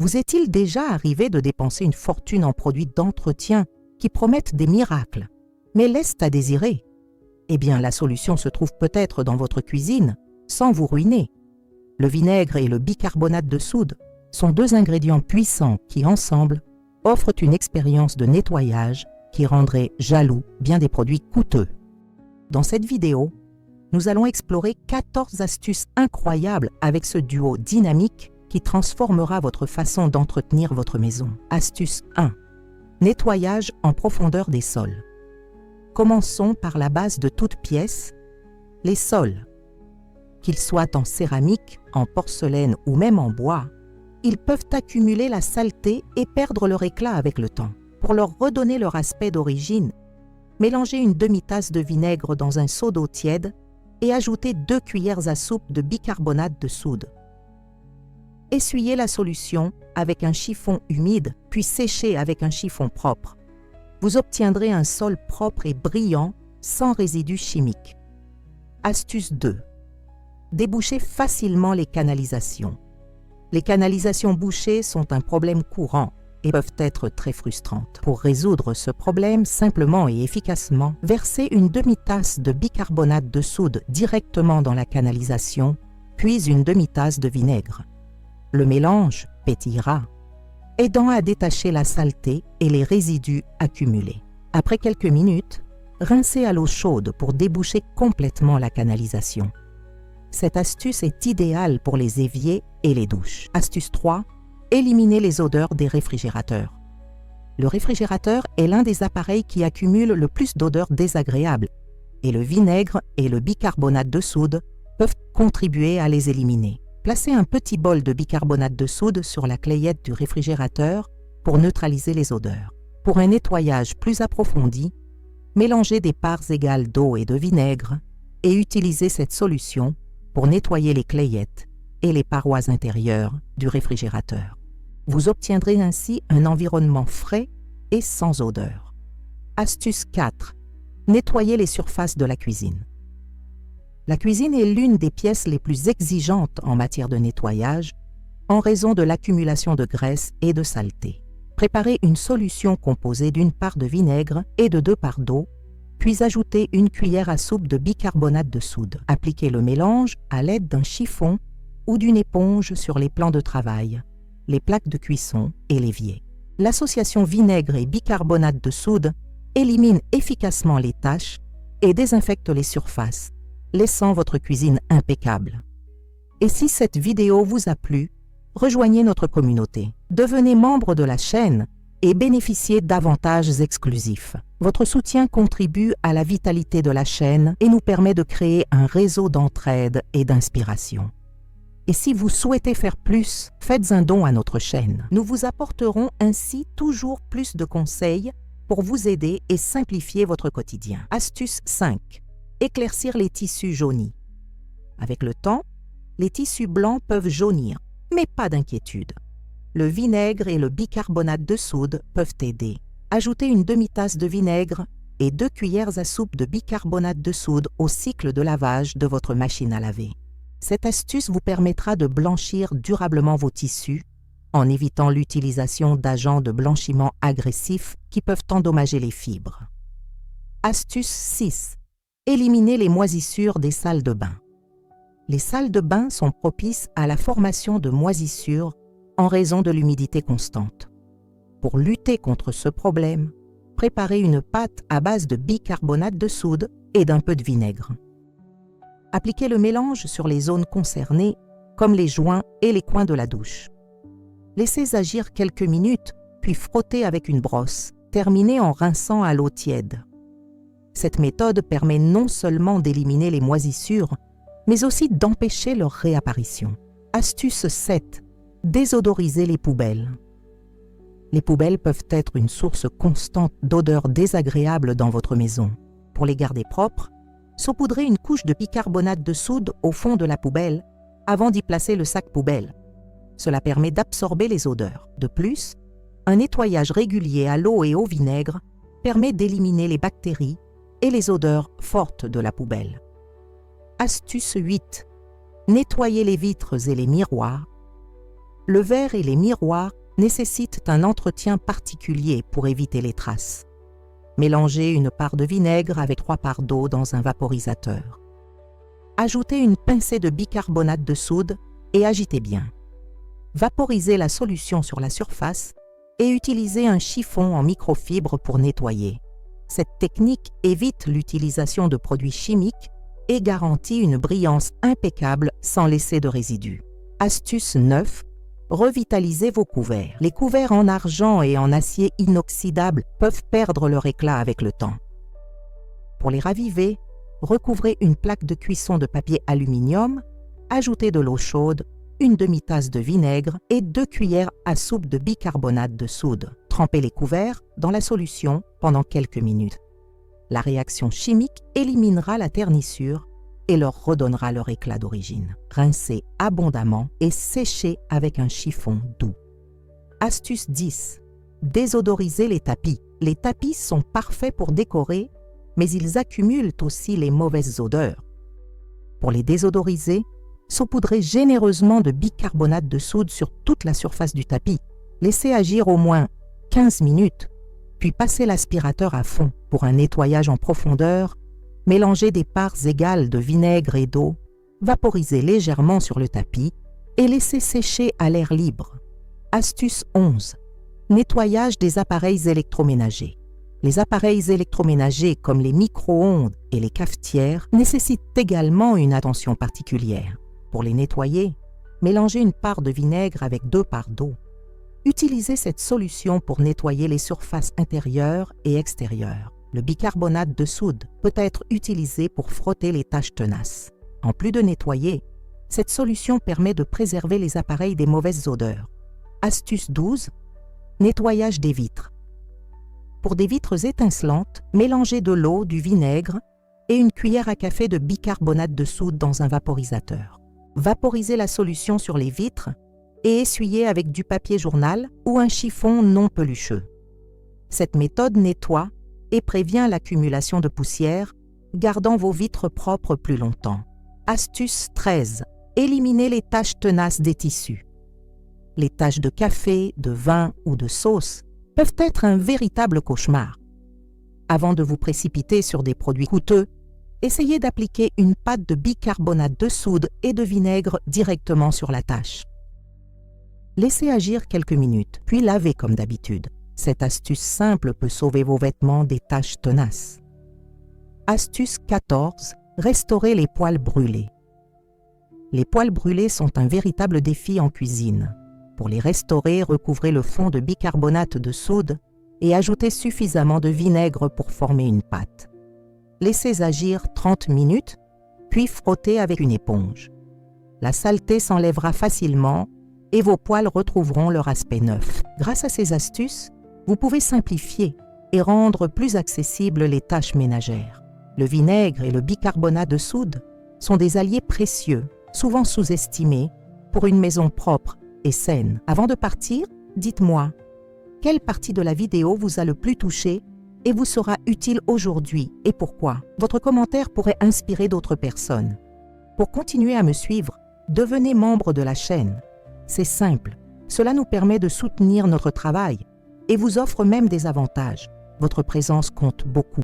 Vous est-il déjà arrivé de dépenser une fortune en produits d'entretien qui promettent des miracles, mais laissent à désirer? Eh bien, la solution se trouve peut-être dans votre cuisine, sans vous ruiner. Le vinaigre et le bicarbonate de soude sont deux ingrédients puissants qui, ensemble, offrent une expérience de nettoyage qui rendrait jaloux bien des produits coûteux. Dans cette vidéo, nous allons explorer 14 astuces incroyables avec ce duo dynamique qui transformera votre façon d'entretenir votre maison. Astuce 1. Nettoyage en profondeur des sols. Commençons par la base de toute pièce, les sols. Qu'ils soient en céramique, en porcelaine ou même en bois, ils peuvent accumuler la saleté et perdre leur éclat avec le temps. Pour leur redonner leur aspect d'origine, mélangez une demi-tasse de vinaigre dans un seau d'eau tiède et ajoutez 2 cuillères à soupe de bicarbonate de soude. Essuyez la solution avec un chiffon humide, puis séchez avec un chiffon propre. Vous obtiendrez un sol propre et brillant, sans résidus chimiques. Astuce 2. Débouchez facilement les canalisations. Les canalisations bouchées sont un problème courant et peuvent être très frustrantes. Pour résoudre ce problème simplement et efficacement, versez une demi-tasse de bicarbonate de soude directement dans la canalisation, puis une demi-tasse de vinaigre. Le mélange pétillera, aidant à détacher la saleté et les résidus accumulés. Après quelques minutes, rincez à l'eau chaude pour déboucher complètement la canalisation. Cette astuce est idéale pour les éviers et les douches. Astuce 3. Éliminez les odeurs des réfrigérateurs. Le réfrigérateur est l'un des appareils qui accumule le plus d'odeurs désagréables et le vinaigre et le bicarbonate de soude peuvent contribuer à les éliminer. Placez un petit bol de bicarbonate de soude sur la clayette du réfrigérateur pour neutraliser les odeurs. Pour un nettoyage plus approfondi, mélangez des parts égales d'eau et de vinaigre et utilisez cette solution pour nettoyer les clayettes et les parois intérieures du réfrigérateur. Vous obtiendrez ainsi un environnement frais et sans odeur. Astuce 4. Nettoyez les surfaces de la cuisine. La cuisine est l'une des pièces les plus exigeantes en matière de nettoyage en raison de l'accumulation de graisse et de saleté. Préparez une solution composée d'une part de vinaigre et de 2 parts d'eau, puis ajoutez une cuillère à soupe de bicarbonate de soude. Appliquez le mélange à l'aide d'un chiffon ou d'une éponge sur les plans de travail, les plaques de cuisson et l'évier. L'association vinaigre et bicarbonate de soude élimine efficacement les taches et désinfecte les surfaces, laissant votre cuisine impeccable. Et si cette vidéo vous a plu, rejoignez notre communauté. Devenez membre de la chaîne et bénéficiez d'avantages exclusifs. Votre soutien contribue à la vitalité de la chaîne et nous permet de créer un réseau d'entraide et d'inspiration. Et si vous souhaitez faire plus, faites un don à notre chaîne. Nous vous apporterons ainsi toujours plus de conseils pour vous aider et simplifier votre quotidien. Astuce 5. Éclaircir les tissus jaunis. Avec le temps, les tissus blancs peuvent jaunir, mais pas d'inquiétude. Le vinaigre et le bicarbonate de soude peuvent aider. Ajoutez une demi-tasse de vinaigre et 2 cuillères à soupe de bicarbonate de soude au cycle de lavage de votre machine à laver. Cette astuce vous permettra de blanchir durablement vos tissus en évitant l'utilisation d'agents de blanchiment agressifs qui peuvent endommager les fibres. Astuce 6. Éliminez les moisissures des salles de bain. Les salles de bain sont propices à la formation de moisissures en raison de l'humidité constante. Pour lutter contre ce problème, préparez une pâte à base de bicarbonate de soude et d'un peu de vinaigre. Appliquez le mélange sur les zones concernées, comme les joints et les coins de la douche. Laissez agir quelques minutes, puis frottez avec une brosse. Terminez en rinçant à l'eau tiède. Cette méthode permet non seulement d'éliminer les moisissures, mais aussi d'empêcher leur réapparition. Astuce 7. Désodoriser les poubelles. Les poubelles peuvent être une source constante d'odeurs désagréables dans votre maison. Pour les garder propres, saupoudrez une couche de bicarbonate de soude au fond de la poubelle avant d'y placer le sac poubelle. Cela permet d'absorber les odeurs. De plus, un nettoyage régulier à l'eau et au vinaigre permet d'éliminer les bactéries et les odeurs fortes de la poubelle. Astuce 8. Nettoyez les vitres et les miroirs. Le verre et les miroirs nécessitent un entretien particulier pour éviter les traces. Mélangez une part de vinaigre avec 3 parts d'eau dans un vaporisateur. Ajoutez une pincée de bicarbonate de soude et agitez bien. Vaporisez la solution sur la surface et utilisez un chiffon en microfibre pour nettoyer. Cette technique évite l'utilisation de produits chimiques et garantit une brillance impeccable sans laisser de résidus. Astuce 9. Revitalisez vos couverts. Les couverts en argent et en acier inoxydable peuvent perdre leur éclat avec le temps. Pour les raviver, recouvrez une plaque de cuisson de papier aluminium, ajoutez de l'eau chaude, une demi-tasse de vinaigre et 2 cuillères à soupe de bicarbonate de soude. Trempez les couverts dans la solution pendant quelques minutes. La réaction chimique éliminera la ternissure et leur redonnera leur éclat d'origine. Rincez abondamment et séchez avec un chiffon doux. Astuce 10. Désodorisez les tapis. Les tapis sont parfaits pour décorer, mais ils accumulent aussi les mauvaises odeurs. Pour les désodoriser, saupoudrez généreusement de bicarbonate de soude sur toute la surface du tapis. Laissez agir au moins 15 minutes, puis passez l'aspirateur à fond pour un nettoyage en profondeur. Mélangez des parts égales de vinaigre et d'eau, vaporisez légèrement sur le tapis et laissez sécher à l'air libre. Astuce 11. Nettoyage des appareils électroménagers. Les appareils électroménagers comme les micro-ondes et les cafetières nécessitent également une attention particulière. Pour les nettoyer, mélangez une part de vinaigre avec 2 parts d'eau. Utilisez cette solution pour nettoyer les surfaces intérieures et extérieures. Le bicarbonate de soude peut être utilisé pour frotter les taches tenaces. En plus de nettoyer, cette solution permet de préserver les appareils des mauvaises odeurs. Astuce 12. Nettoyage des vitres. Pour des vitres étincelantes, mélangez de l'eau, du vinaigre et une cuillère à café de bicarbonate de soude dans un vaporisateur. Vaporisez la solution sur les vitres et essuyez avec du papier journal ou un chiffon non pelucheux. Cette méthode nettoie et prévient l'accumulation de poussière, gardant vos vitres propres plus longtemps. Astuce 13. Éliminez les taches tenaces des tissus. Les taches de café, de vin ou de sauce peuvent être un véritable cauchemar. Avant de vous précipiter sur des produits coûteux, essayez d'appliquer une pâte de bicarbonate de soude et de vinaigre directement sur la tache. Laissez agir quelques minutes, puis lavez comme d'habitude. Cette astuce simple peut sauver vos vêtements des taches tenaces. Astuce 14. Restaurer les poêles brûlés. Les poêles brûlés sont un véritable défi en cuisine. Pour les restaurer, recouvrez le fond de bicarbonate de soude et ajoutez suffisamment de vinaigre pour former une pâte. Laissez agir 30 minutes, puis frottez avec une éponge. La saleté s'enlèvera facilement et vos poêles retrouveront leur aspect neuf. Grâce à ces astuces, vous pouvez simplifier et rendre plus accessibles les tâches ménagères. Le vinaigre et le bicarbonate de soude sont des alliés précieux, souvent sous-estimés, pour une maison propre et saine. Avant de partir, dites-moi, quelle partie de la vidéo vous a le plus touché et vous sera utile aujourd'hui et pourquoi? Votre commentaire pourrait inspirer d'autres personnes. Pour continuer à me suivre, devenez membre de la chaîne. C'est simple, cela nous permet de soutenir notre travail et vous offre même des avantages. Votre présence compte beaucoup.